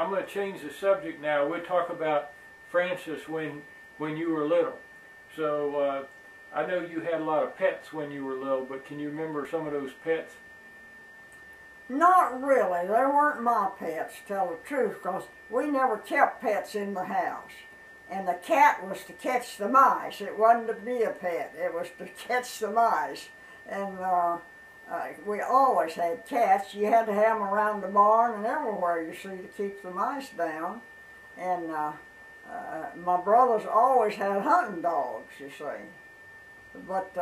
I'm going to change the subject now. We'll talk about Francis when you were little. So I know you had a lot of pets when you were little, but can you remember some of those pets? Not really. They weren't my pets, to tell the truth, because we never kept pets in the house. And the cat was to catch the mice. It wasn't to be a pet. It was to catch the mice. And we always had cats. You had to have them around the barn and everywhere, you see, to keep the mice down. And my brothers always had hunting dogs, you see. But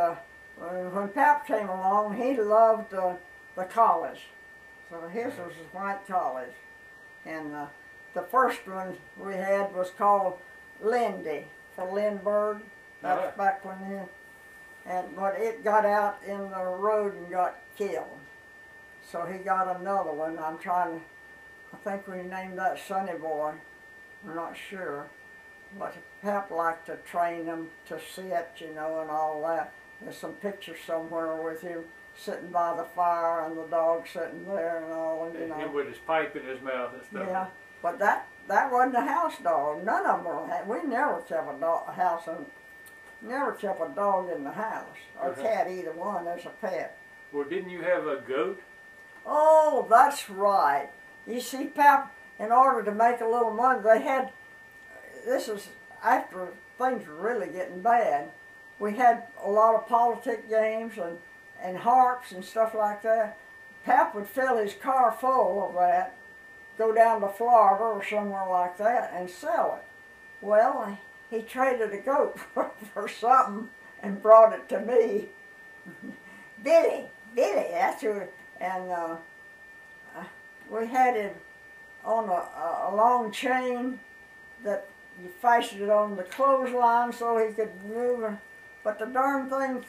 when Pap came along, he loved the collies. So his was a white collies. And the first one we had was called Lindy, for Lindbergh. That's back when he, but it got out in the road and got killed. So he got another one. I think we named that Sonny Boy. We're not sure. But Pap liked to train them to sit, you know, and all that. There's some pictures somewhere with him sitting by the fire and the dog sitting there and all, you know. With his pipe in his mouth and stuff. Yeah, but that wasn't a house dog. None of them were. We never kept never kept a dog in the house, or cat, either one, as a pet. Well, didn't you have a goat? Oh, that's right. You see, Pap, in order to make a little money, they had, this is after things were really getting bad, we had a lot of politic games and harps and stuff like that. Pap would fill his car full of that, go down to Florida or somewhere like that and sell it. Well, he traded a goat for something and brought it to me. Billy, that's who. And we had it on a long chain that you fastened it on the clothesline so he could move it. But the darn thing,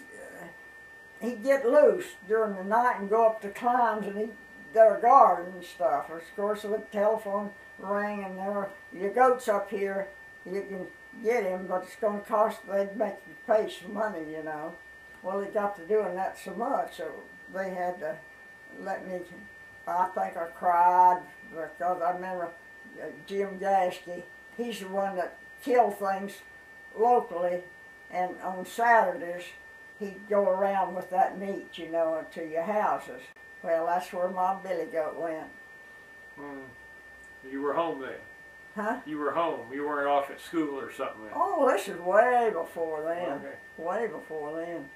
he'd get loose during the night and go up to climbs and eat their garden and stuff. Of course, the telephone rang and there, your goat's up here, you can get him, but it's going to cost, they'd make you pay some money, you know. Well, it got to doing that so much, so they had to let me, I think I cried, because I remember Jim Gaskey, he's the one that killed things locally, and on Saturdays, he'd go around with that meat, you know, to your houses. Well, that's where my billy goat went. You were home then? Huh? You were home. You weren't off at school or something then? Oh, this is way before then. Okay. Way before then.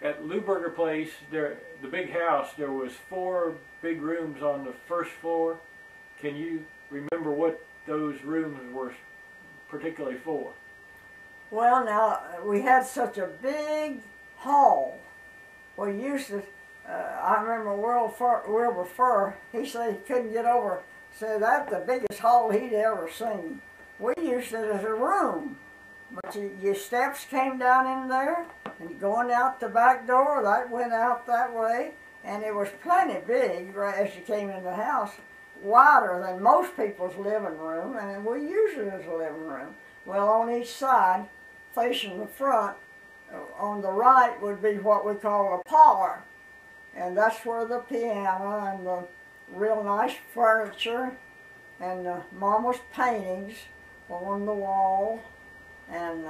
At Luberger Place, the big house, there was 4 big rooms on the first floor. Can you remember what those rooms were particularly for? Well, now, we had such a big hall. We used to, I remember Wilbur Furr, he said he couldn't get over, said that's the biggest hall he'd ever seen. We used it as a room, but your steps came down in there, and going out the back door, that went out that way, and it was plenty big as you came in the house, wider than most people's living room, and we used it as a living room. Well, on each side, facing the front, on the right would be what we call a parlor, and that's where the piano and the real nice furniture and Mama's paintings were on the wall, and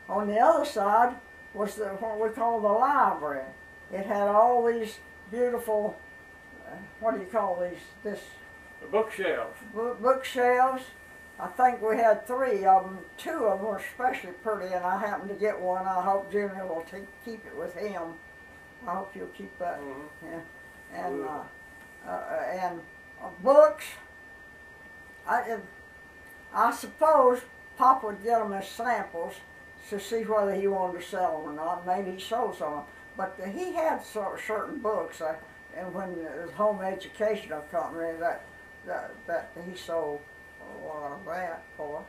on the other side was what we call the library. It had all these beautiful, what do you call these? The bookshelves. Bookshelves. I think we had 3 of them. 2 of them were especially pretty, and I happened to get one. I hope Jimmy will keep it with him. I hope you'll keep that. Yeah. And books. I suppose Pop would get them as samples to see whether he wanted to sell them or not. Maybe he sold some of them. But he had certain books, and when it was home educational company that he sold a lot of that for.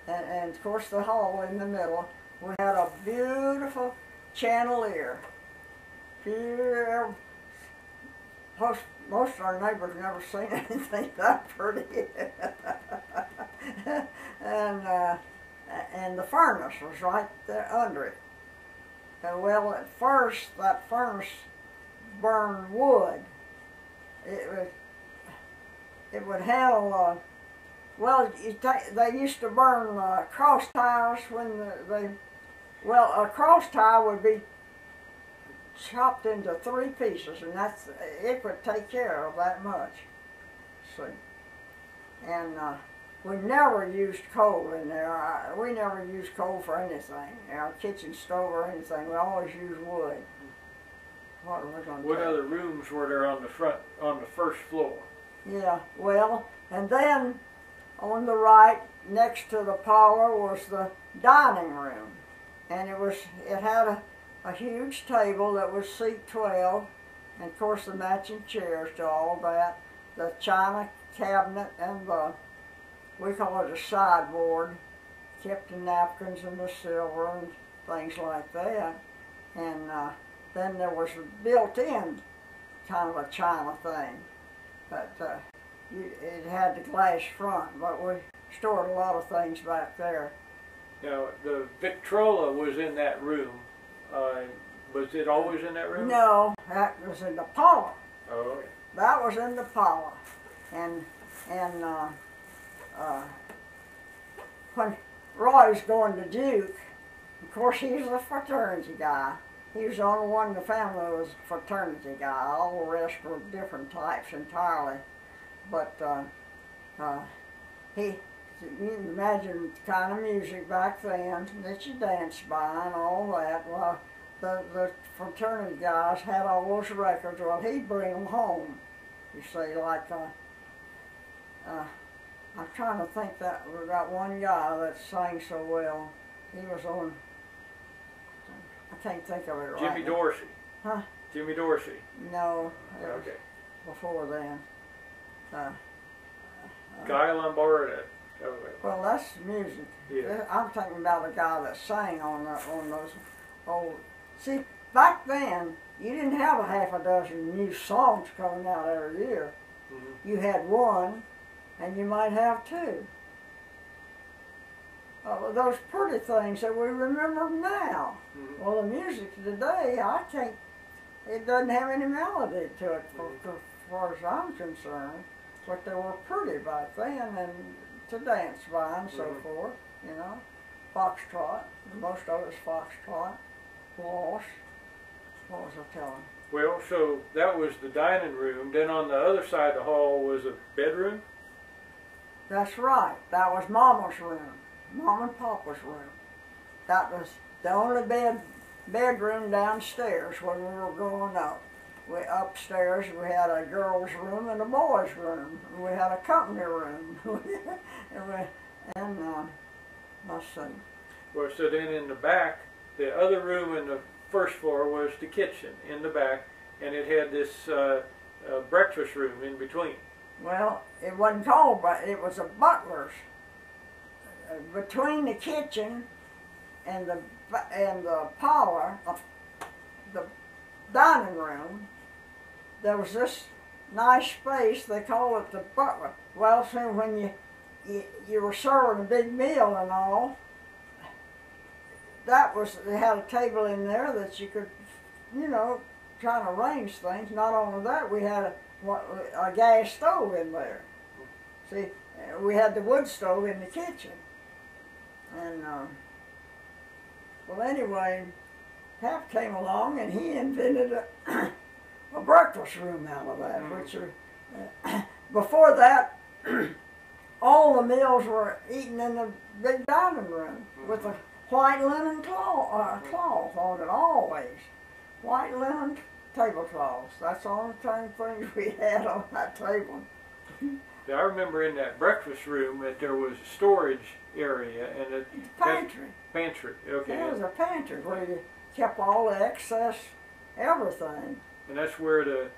And of course the hall in the middle, we had a beautiful chandelier. Most of our neighbors never seen anything that pretty. And the furnace was right there under it. And well, at first that furnace burned wood. it would handle. Well, they used to burn cross ties when a cross tie would be chopped into 3 pieces, and it would take care of that much. See, and we never used coal in there. We never used coal for anything, our kitchen stove or anything. We always used wood. What other rooms were there on the first floor? Yeah, well, and then on the right, next to the parlor, was the dining room, and it had a huge table that was seat 12, and of course the matching chairs to all that, the china cabinet, and we call it a sideboard, kept the napkins and the silver and things like that, and then there was a built-in kind of a china thing, but it had the glass front, but we stored a lot of things back there. Now, the Victrola was in that room. Was it always in that room? No, that was in the parlor. Oh, okay. That was in the parlor. And when Roy's going to Duke, of course he's a fraternity guy. He was the only one in the family that was a fraternity guy. All the rest were different types entirely. But you can imagine the kind of music back then that you danced by and all that. Well, the fraternity guys had all those records. Well, he'd bring them home. You see, like I'm trying to think that one guy that sang so well. He was on. I can't think of it right Jimmy now. Dorsey. Huh? Jimmy Dorsey. No. It was Okay. before then. Guy Lombardo. Well, that's music. Yeah. I'm thinking about a guy that sang on those old. See, back then you didn't have a half a dozen new songs coming out every year. Mm-hmm. You had one, and you might have 2. Those pretty things that we remember now. Mm-hmm. Well, the music today, it doesn't have any melody to it, as far as I'm concerned. But they were pretty back then, and to dance by and so forth, you know. Foxtrot, most of it's foxtrot, waltz. What was I telling? Well, so that was the dining room. Then on the other side of the hall was a bedroom? That's right. That was Mama's room. Mom and Papa's room. That was the only bedroom downstairs when we were growing up. Upstairs we had a girl's room and a boy's room. We had a company room. Let's see. Well, so then in the back, the other room in the first floor was the kitchen in the back, and it had this breakfast room in between. Well, it wasn't called, but it was a butler's. Between the kitchen and the parlor, the dining room, there was this nice space. They call it the butler. Well, so when you were serving a big meal and all, they had a table in there that you could, you know, try to arrange things. Not only that, we had a gas stove in there. See, we had the wood stove in the kitchen. And, well, anyway, Pap came along and he invented a breakfast room out of that, which before that, all the meals were eaten in the big dining room with a white linen cloth on it, always. White linen tablecloths. That's the only things we had on that table. Now, I remember in that breakfast room that there was a storage area and a pantry. Pantry, okay. There was a pantry where you kept all the excess everything. And that's where the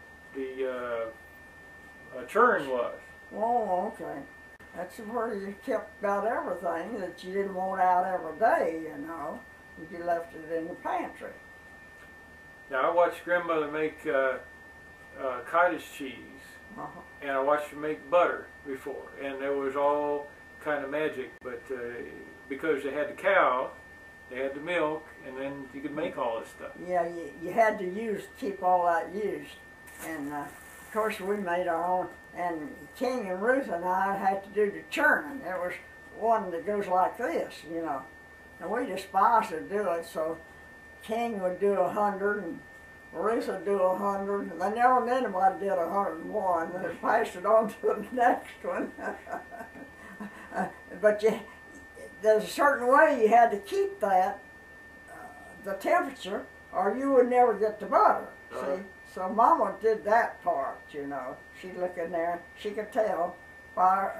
churn was. Oh, okay. That's where you kept about everything that you didn't want out every day, you know. You left it in the pantry. Now, I watched Grandmother make cottage cheese. And I watched her make butter before, and there was all kind of magic, but because they had the cow, they had the milk, and then you could make all this stuff. Yeah, you had to keep all that used, and of course we made our own. and King and Ruth and I had to do the churning. It was one that goes like this, you know. And we despised to do it, so King would do 100 and Ruth would do 100, and then never anybody did 101, and they passed it on to the next one. But there's a certain way you had to keep that, the temperature, or you would never get the butter, see? So Mama did that part, you know. She'd look in there, she could tell by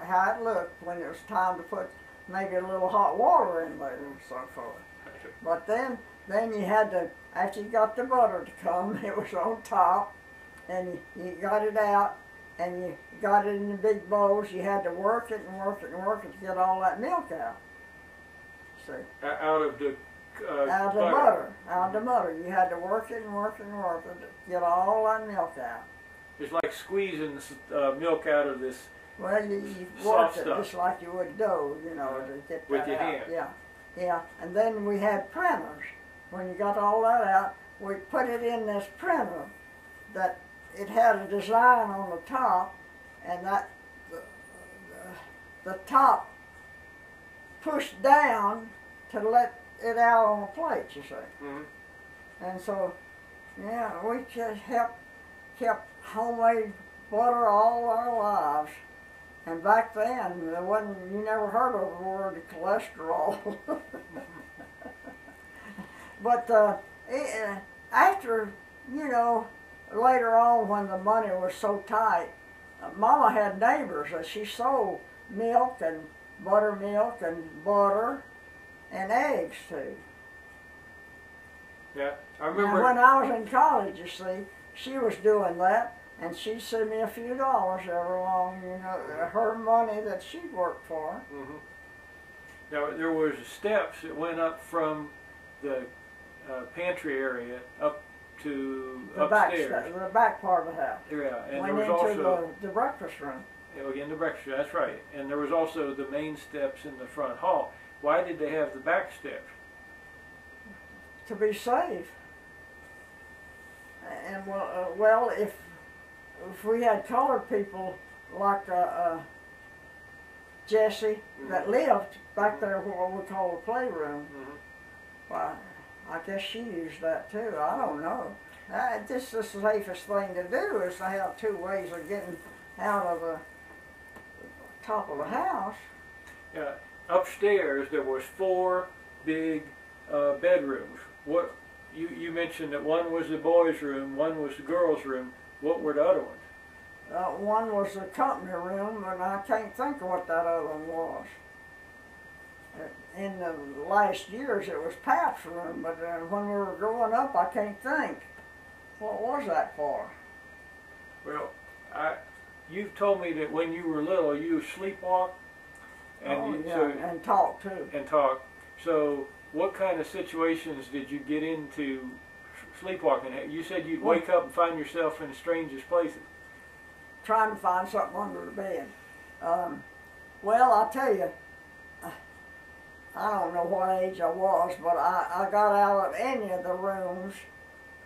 how it looked when it was time to put maybe a little hot water in there and so forth. But then you had to, after you got the butter to come, it was on top, and you got it out, and you got it in the big bowls. You had to work it and work it and work it to get all that milk out. See? Out of the out of the butter. Out of the butter. You had to work it and work it and work it to get all that milk out. It's like squeezing milk out of this. Well, you worked it just like you would dough, you know, to get that with your out. hand. Yeah, yeah. And then we had printers. When you got all that out, we put it in this printer that it had a design on the top, and that the top pushed down to let it out on a plate, you see. Mm-hmm. And so, yeah, we just kept homemade butter all our lives. And back then, there wasn't, you never heard of the word cholesterol. But after, you know, later on when the money was so tight, Mama had neighbors that she sold milk and buttermilk and butter and eggs to. Yeah, I remember. And when I was in college, you see, she was doing that, and she'd send me a few dollars every long, you know, her money that she'd worked for. Mm-hmm. Now there was steps that went up from the pantry area up to upstairs. The back part of the house. Yeah, and went there was into also the breakfast room. Again, the breakfast room. That's right. And there was also the main steps in the front hall. Why did they have the back steps? To be safe. And well, if we had colored people like Jessie that lived back there, what we call the playroom, why, I guess she used that too. I don't know. This is the safest thing to do is to have two ways of getting out of the top of the house. Yeah. Upstairs there was 4 big bedrooms. What you mentioned that one was the boys' room, one was the girls' room. What were the other ones? One was the company room, and I can't think of what that other one was. In the last years it was Pap's room, but when we were growing up I can't think. What was that for? Well, you've told me that when you were little you sleepwalked and and talk too. And talk. So what kind of situations did you get into sleepwalking? You said you'd wake up and find yourself in the strangest places. Trying to find something under the bed. Well, I'll tell you, I don't know what age I was, but I got out of any of the rooms,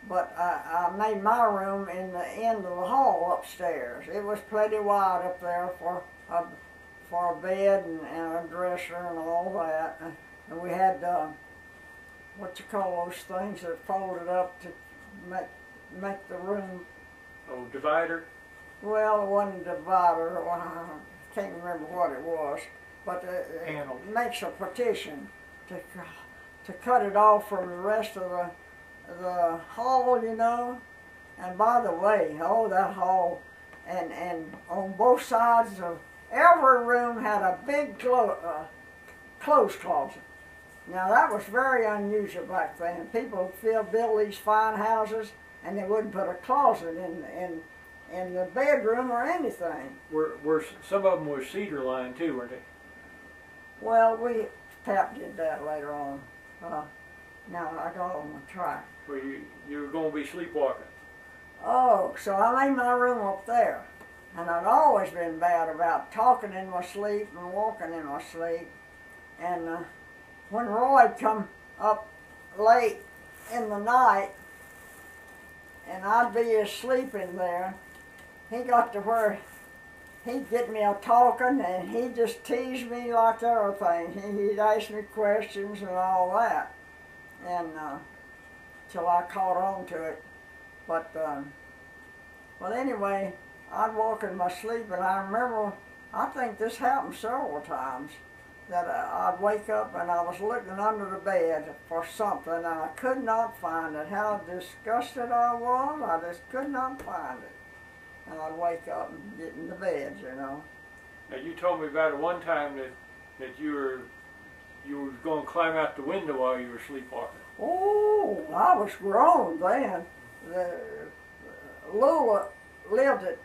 but I made my room in the end of the hall upstairs. It was plenty wide up there for a bed and a dresser and all that. And we had, what you call those things that folded up to make the room. Oh, divider? Well, it wasn't a divider. I can't remember what it was. But it makes a partition to cut it off from the rest of the hall, you know. And by the way, that hall, and on both sides of every room had a big clothes closet. Now that was very unusual back then. People build these fine houses and they wouldn't put a closet in the bedroom or anything. Were some of them were cedar lined too, weren't they? Well, Pap did that later on. Now I got on the track. Well, you were going to be sleepwalking. Oh, so I made my room up there. And I'd always been bad about talking in my sleep and walking in my sleep. And when Roy'd come up late in the night, and I'd be asleep in there, he got to where he'd get me a talking, and he'd just tease me like everything. He'd ask me questions and all that, and till I caught on to it. But well, anyway, I'd walk in my sleep, and I remember, I think this happened several times, that I'd wake up and I was looking under the bed for something, and I could not find it. How disgusted I was, I just could not find it. And I'd wake up and get in the bed, you know. Now you told me about it one time that you were going to climb out the window while you were sleepwalking. Oh, I was grown then. Lula lived at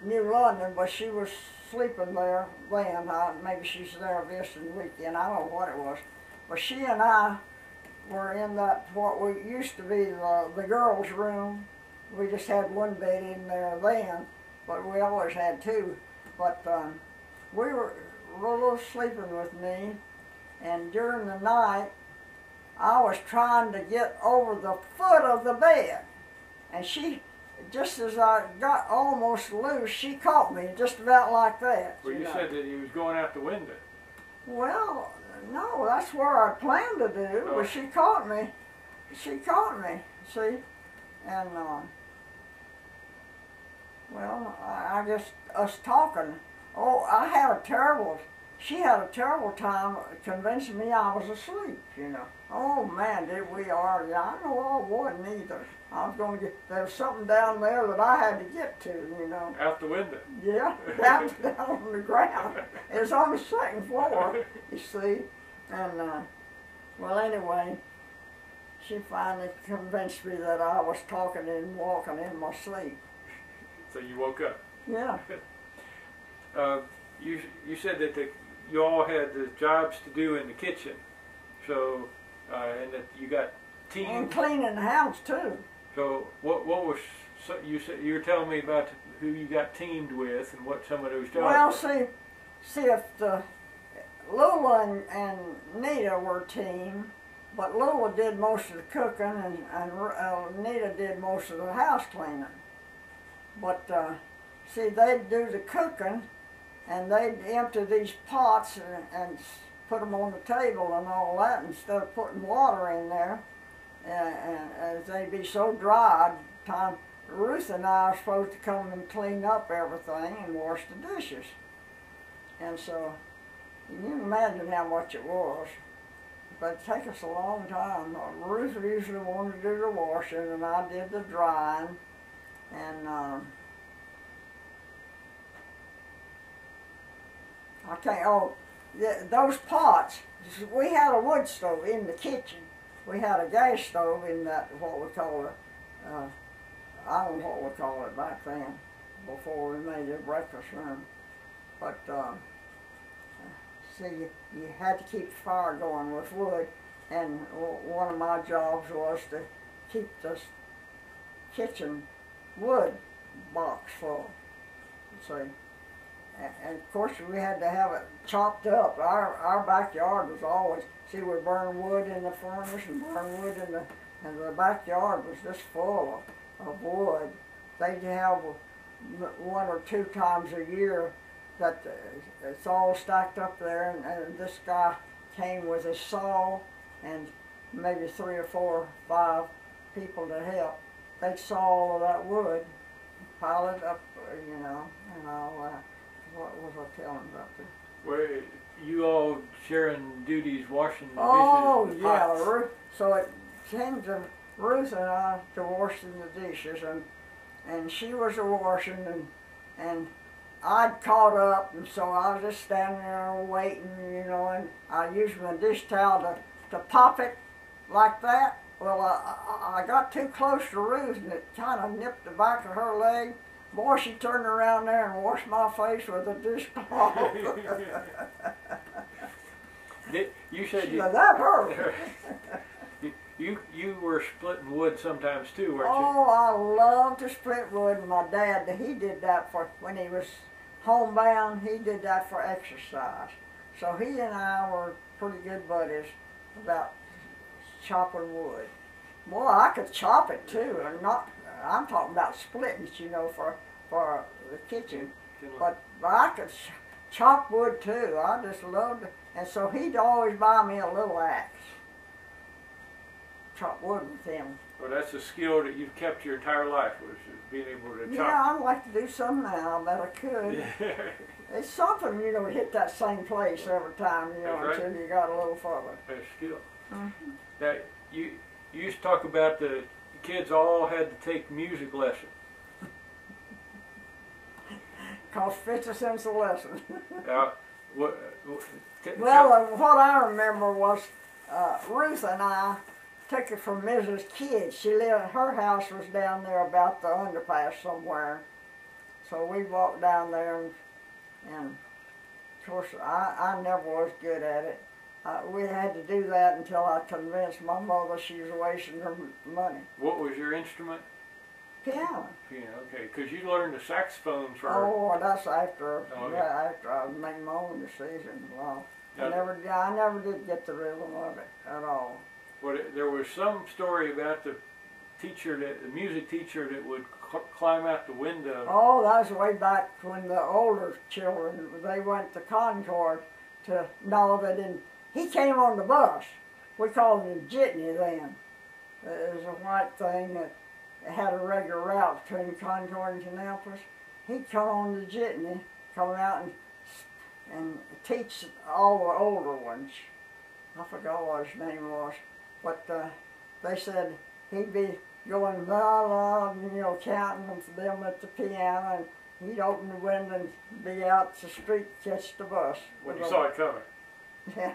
New London, but she was sleeping there then. Maybe she's there visiting the weekend. I don't know what it was. But she and I were in that, what we used to be the girls' room. We just had one bed in there then, but we always had two. But we were Lula sleeping with me, and during the night, I was trying to get over the foot of the bed, and she, just as I got almost loose, she caught me just about like that. Well, you said that he was going out the window. Well, no, that's where I planned to do, Oh. but she caught me. She caught me, see? And, well, I just, us talking. Oh, she had a terrible time convincing me I was asleep, you know. Oh, man, did we argue. I know I wasn't either. I was going to get, there was something down there that I had to get to, you know. Out the window. Yeah, down on the ground. It was on the second floor, you see. And, well, anyway, she finally convinced me that I was talking and walking in my sleep. So you woke up. Yeah. You said that you all had the jobs to do in the kitchen, so and that you got teamed. And cleaning the house too. So what was, so you said, you were telling me about who you got teamed with and what some of those jobs Well, were. see if Lula and Nita were a team, but Lula did most of the cooking, and Nita did most of the house cleaning. But see, they'd do the cooking, and they'd empty these pots and put them on the table and all that, instead of putting water in there. And they'd be so dry, Ruth and I are supposed to come and clean up everything and wash the dishes. And so, you can imagine how much it was. But it'd take us a long time. Ruth usually wanted to do the washing, and I did the drying. And I can't, oh, those pots, we had a wood stove in the kitchen. We had a gas stove in that, what we call it, I don't know what we call it back then, before we made a breakfast room. But, see, you had to keep the fire going with wood, and one of my jobs was to keep this kitchen wood box full, see. And of course we had to have it chopped up. Our backyard was always, see, we burn wood in the furnace and burn wood in and the backyard was just full of wood. They'd have one or two times a year that it's all stacked up there, and this guy came with his saw and maybe 3 or 4 or 5 people to help. They'd saw all of that wood, pile it up, you know, and all that. What was I telling about this? Were you all sharing duties, washing the dishes? Oh, the yeah. pots? So it came to Ruth and I to washing the dishes, and she was a washing, and I'd caught up, and so I was just standing there waiting, you know, and I used my dish towel to pop it like that. Well, I got too close to Ruth, and it kind of nipped the back of her leg. Boy, she turned around there and washed my face with a dishcloth. You said that hurt. you were splitting wood sometimes too, weren't you? Oh, I love to split wood. My dad, he did that for, when he was homebound, he did that for exercise. So he and I were pretty good buddies about chopping wood. Boy, I could chop it too, and not, I'm talking about splitting, you know, for the kitchen. But I could chop wood too. I just loved it. And so he'd always buy me a little axe. Chop wood with him. Well, that's a skill that you've kept your entire life, was being able to chop. Yeah, I'd like to do some now, but I could. It's something, you know, to hit that same place every time, you know, right. until you got a little further. That's a skill. Mm-hmm. Now, you used to talk about the kids all had to take music lessons. Cost 50 cents a lesson. What What I remember was Ruth and I took it from Mrs. Kidd. She lived, her house was down there about the underpass somewhere. So we walked down there and of course I never was good at it. We had to do that until I convinced my mother she was wasting her money. What was your instrument? Piano. Piano, okay. Because you learned the saxophone for... Oh, that's after, okay. after I made my own decision. Well, Now, I never did get the rhythm of it at all. Well, there was some story about the teacher, the music teacher that would climb out the window. Oh, that was way back when the older children, they went to Concord to, no, they didn't. He came on the bus. We called him a jitney then. It was a white thing that had a regular route between Concord and Kannapolis. He'd come on the jitney, come out and teach all the older ones. I forgot what his name was, but they said he'd be going la la, you know, counting them at the piano, and he'd open the window and be out the street to catch the bus. When you saw it coming. Yeah,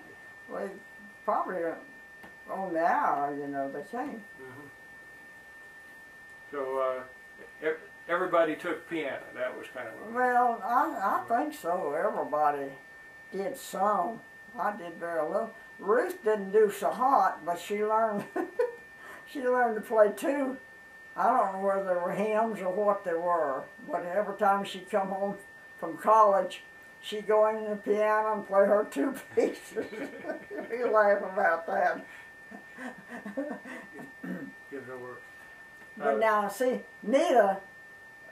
well, probably on the hour, you know, they came. Mm-hmm. So everybody took piano. That was kind of... Well, I think so. Everybody did some. I did very little. Ruth didn't do so hot, but she learned she learned to play two. I don't know whether they were hymns or what they were, but every time she'd come home from college, she'd go into the piano and play her two pieces. We laugh about that. Give no work. But now, see, Nita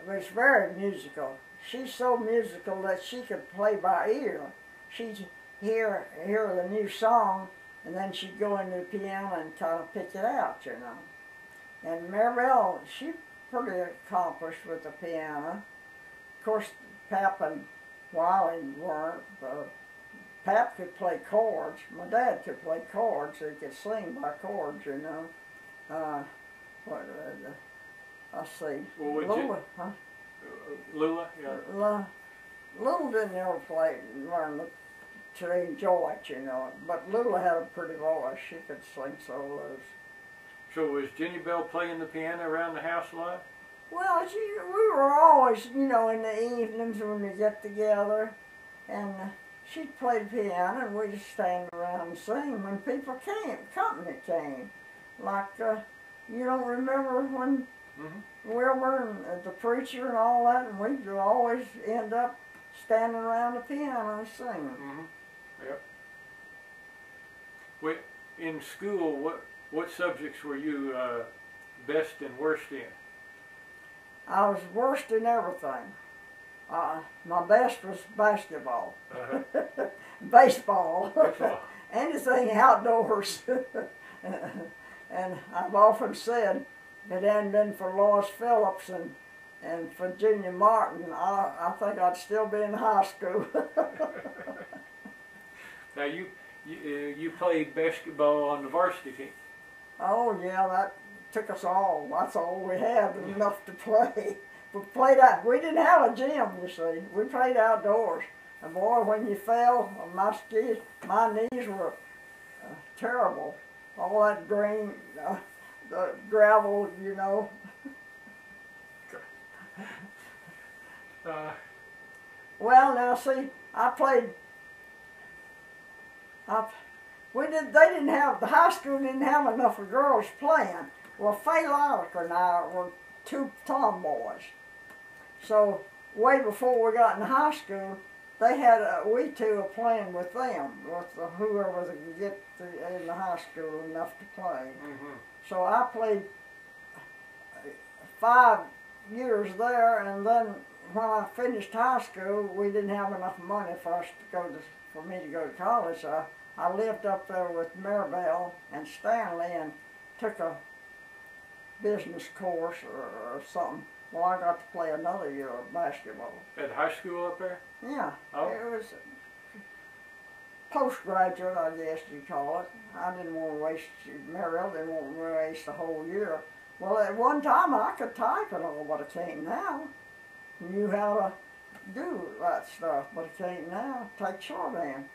was very musical. She's so musical that she could play by ear. She'd hear the new song, and then she'd go into the piano and kind of pick it out, you know. And Maribel, she's pretty accomplished with the piano. Of course, Pap and Wiley weren't. Pap could play chords. My dad could play chords, so he could sing by chords, you know. Let's see. Well, Lula, huh? Lula, yeah. Lula didn't ever learn to enjoy it, you know. But Lula had a pretty voice. She could sing solos. So was Jenny Bell playing the piano around the house a lot? Well, we were always, you know, in the evenings when we get together, and she'd play the piano, and we'd stand around and sing when people came, company came. Like, you don't remember when Wilbur and the preacher and all that, and we'd always end up standing around the piano and singing. Yep. Well, in school, what subjects were you best and worst in? I was worst in everything. My best was basketball, baseball, anything outdoors. And I've often said, if it hadn't been for Lois Phillips and Virginia Martin, I think I'd still be in high school. Now you played basketball on the varsity team. Oh yeah, that took us all. That's all we had, enough to play. We played out. We didn't have a gym, you see. We played outdoors. And boy, when you fell on my knees were terrible. All that green, the gravel, you know. Well, now see, I played. They didn't have, the high school didn't have enough of girls playing. Well, Fay Lyliker and I were two tomboys. So way before we got in high school, they had we two were playing with them, with whoever they could get in the high school enough to play. So I played 5 years there, and then when I finished high school, we didn't have enough money for us to for me to go to college. I lived up there with Maribel and Stanley and took a business course or something. Well, I got to play another year of basketball. At high school up there? Yeah, oh. It was postgraduate, I guess you call it. I didn't want to waste, Maribel didn't want to waste the whole year. Well, at one time I could type it all, but I can't now. Knew how to do that stuff, but I can't now. Take shorthand.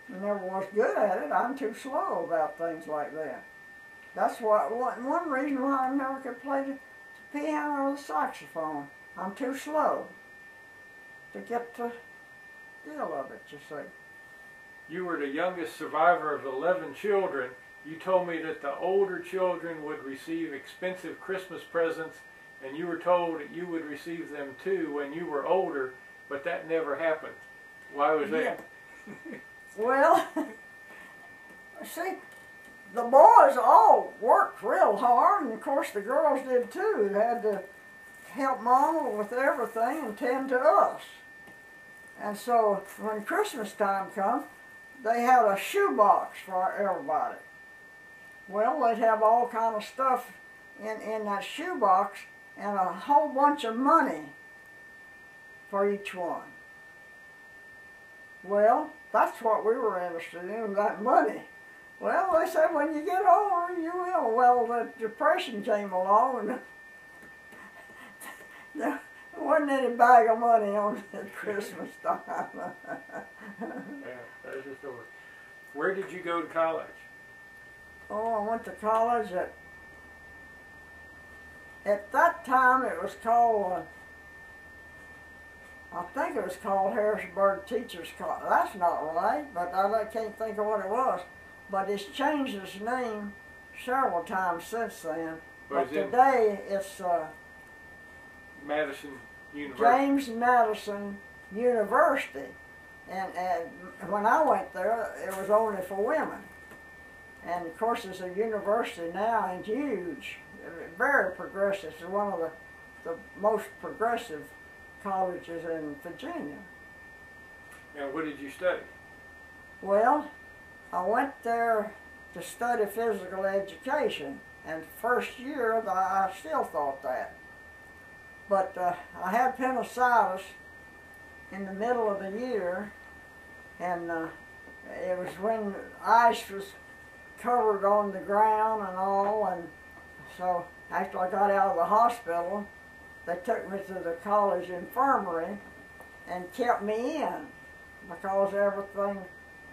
I never was good at it. I'm too slow about things like that. That's one reason why I never could play the piano or the saxophone. I'm too slow to get the deal of it, you see. You were the youngest survivor of 11 children. You told me that the older children would receive expensive Christmas presents, and you were told that you would receive them too when you were older, but that never happened. Why was that? Well, see, the boys all worked real hard, and of course the girls did too. They had to help Mama with everything and tend to us. And so when Christmas time come, they had a shoebox for everybody. Well, they'd have all kind of stuff in that shoebox and a whole bunch of money for each one. Well, that's what we were interested in, that money. Well, they said, when you get older, you will. Well, the Depression came along, and there wasn't any bag of money on at Christmas time. Yeah, that's the story. Where did you go to college? Oh, I went to college at that time it was called, I think it was called Harrisburg Teachers College. That's not right, but I can't think of what it was. But it's changed its name several times since then. But today it's Madison University. James Madison University. And when I went there, it was only for women. And of course it's a university now and huge, very progressive. It's one of the most progressive colleges in Virginia. And what did you study? Well, I went there to study physical education, and first year I still thought that. But I had appendicitis in the middle of the year, and it was when ice was covered on the ground and all, and so after I got out of the hospital, they took me to the college infirmary and kept me in because everything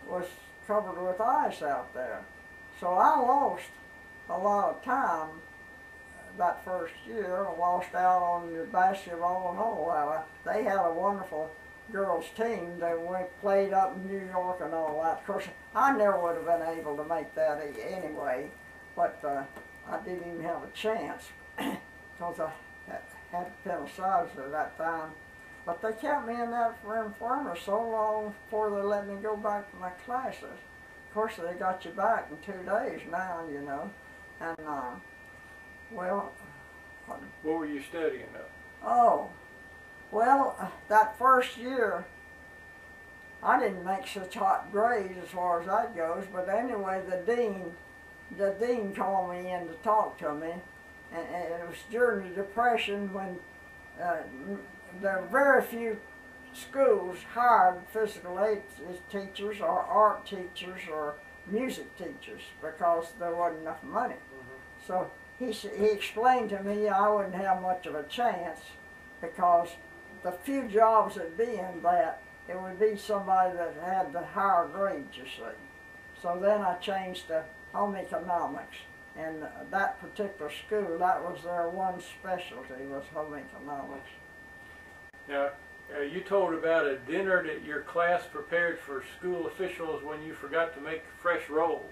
was covered with ice out there. So I lost a lot of time that first year. I lost out on the basketball and all that. They had a wonderful girls team that played up in New York and all that. Of course, I never would have been able to make that anyway, but I didn't even have a chance because I had appendicitis at that time. But they kept me in that infirmary so long before they let me go back to my classes. Of course, they got you back in 2 days now, you know. And, well... What were you studying though? Oh, well, that first year, I didn't make such hot grades as far as that goes, but anyway, the dean called me in to talk to me, and it was during the Depression when there were very few schools hired physical aid teachers or art teachers or music teachers because there wasn't enough money. So he explained to me I wouldn't have much of a chance because the few jobs that'd be in that, it would be somebody that had the higher grades, you see. So then I changed to home economics, and that particular school, that was their one specialty, was home economics. Now, you told about a dinner that your class prepared for school officials when you forgot to make fresh rolls.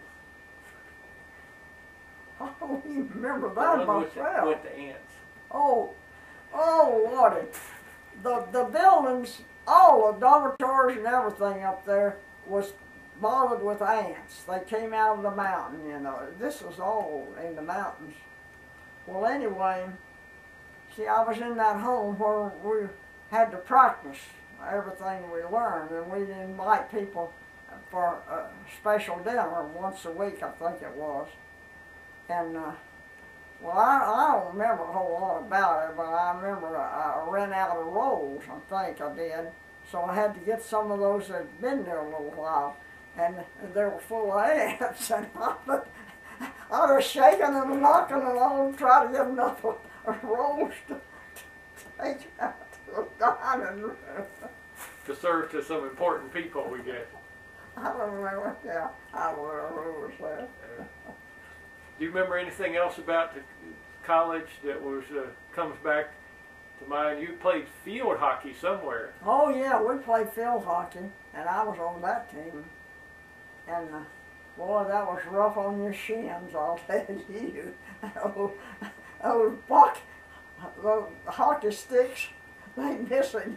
I don't even remember that myself. With the ants. Oh, Lordy. The buildings, all the dormitories and everything up there was bothered with ants. They came out of the mountain, you know. This was all in the mountains. Well, anyway, see, I was in that home where we had to practice everything we learned, and we'd invite people for a special dinner once a week, I think it was. And well, I don't remember a whole lot about it, but I remember I ran out of rolls, I think I did. So I had to get some of those that had been there a little while, and they were full of ants, and I was shaking and knocking and all, trying to get enough rolls to take out to the dining room. To serve to some important people, we guess. I don't remember, yeah, I don't remember who was there. Do you remember anything else about the college that was comes back to mind? You played field hockey somewhere. Oh yeah, we played field hockey, and I was on that team. And boy, that was rough on your shins, I'll tell you. Those hockey sticks, they miss it,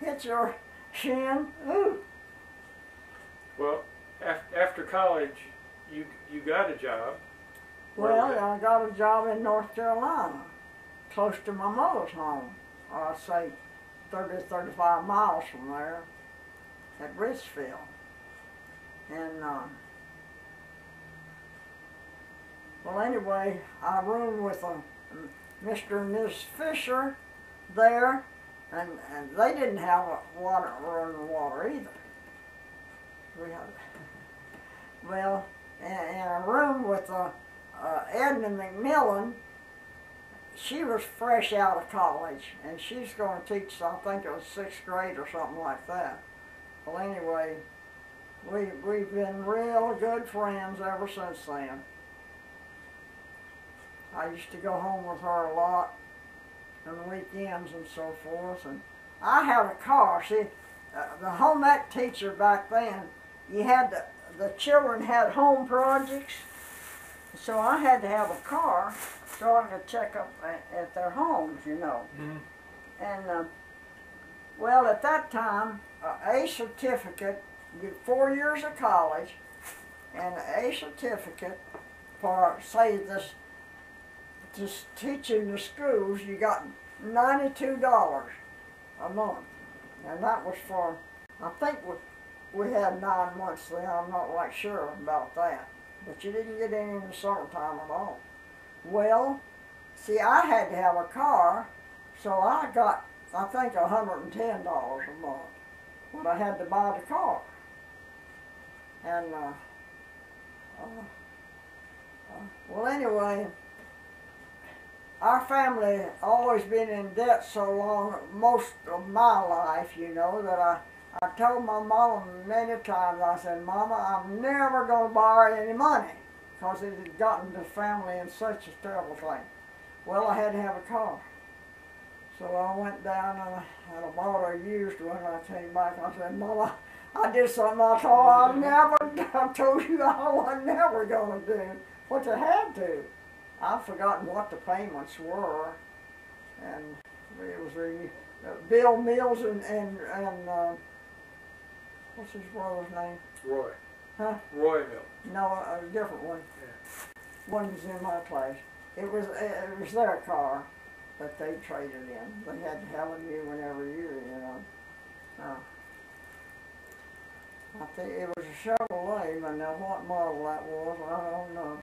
hit your shin. Ooh. Well, after college, you got a job. Well, I got a job in North Carolina, close to my mother's home. I'd say 30, 35 miles from there, at Richfield. And, well, anyway, I roomed with Mr. and Ms. Fisher there, and they didn't have running water either. We had, well, in a room with Edna McMillan. She was fresh out of college, and she's going to teach, I think it was 6th grade or something like that. Well, anyway, we've been real good friends ever since then. I used to go home with her a lot on weekends and so forth, and I had a car. See, the home ec teacher back then, you had the children had home projects, so I had to have a car so I could check up at their homes, you know. Mm-hmm. And, well, at that time, a certificate, you get 4 years of college, and a certificate for, say, this teaching the schools, you got $92 a month. And that was for, I think we had 9 months then, I'm not quite sure about that. But you didn't get any in the summertime at all. Well, see, I had to have a car, so I got, I think, $110 a month. But I had to buy the car. And, well, anyway, our family always been in debt so long, most of my life, you know, that I told my mama many times, I said, Mama, I'm never going to borrow any money, because it had gotten the family in such a terrible thing. Well, I had to have a car. So I went down and I bought a used one, and I came back and I said, Mama, I did something I thought I told you I was never going to do, but I had to. I've forgotten what the payments were, and it was Bill Mills and what's his brother's name? Roy. Huh? Roy Mill. No, a different one. Yeah. One was in my place. It was their car that they traded in. They had to have a new one every year, you know. I think it was a Chevrolet, but now what model that was, I don't know.